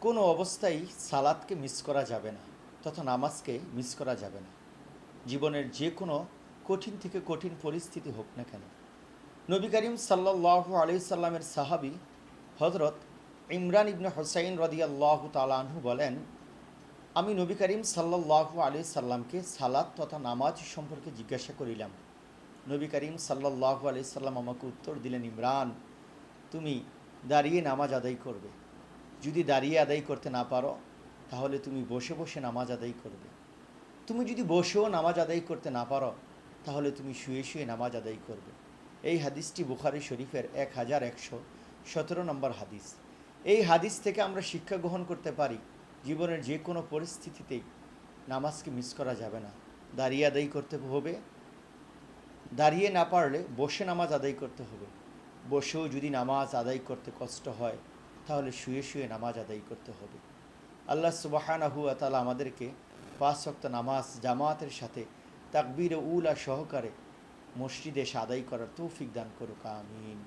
কোনো অবস্থায় সালাদকে মিস করা যাবে না, তথা নামাজকে মিস করা যাবে না, জীবনের যে কোনো কঠিন থেকে কঠিন পরিস্থিতি হোক না কেন। নবী করিম সাল্লাল্লাহু আলাইহি সাল্লামের সাহাবী হযরত ইমরান ইবনে হুসাইন রাদিয়াল্লাহু তাআলা আনহু বলেন, আমি নবী করিম সাল্লাল্লাহু আলাইহি সাল্লামকে সালাত তথা নামাজ সম্পর্কে জিজ্ঞাসা করিলাম। নবী করিম সাল্লাল্লাহু আলাইহি সাল্লাম আমাকে উত্তর দিলেন, ইমরান, তুমি দাঁড়িয়ে নামাজ আদায় করবে। যদি দাঁড়িয়ে আদায় করতে না পারো তাহলে তুমি বসে বসে নামাজ আদায় করবে। তুমি যদি বসেও নামাজ আদায় করতে না পারো তাহলে তুমি শুয়ে শুয়ে নামাজ আদায় করবে। এই হাদিসটি বুখারী শরীফের 1117 নম্বর হাদিস। এই হাদিস থেকে আমরা শিক্ষা গ্রহণ করতে পারি, জীবনের যে কোনো পরিস্থিতিতেই নামাজকে মিস করা যাবে না, দাঁড়িয়ে আদায় করতে হবে। দাঁড়িয়ে না পারলে বসে নামাজ আদায় করতে হবে। বসেও যদি নামাজ আদায় করতে কষ্ট হয় তাহলে শুয়ে শুয়ে নামাজ আদায় করতে হবে। আল্লাহ সুবহানাহু ওয়া তাআলা আমাদেরকে 5 ওয়াক্ত নামাজ জামাতের সাথে তাকবীরে উলা সহকারে মসজিদে এসে আদায় করার তৌফিক দান করুক, আমিন।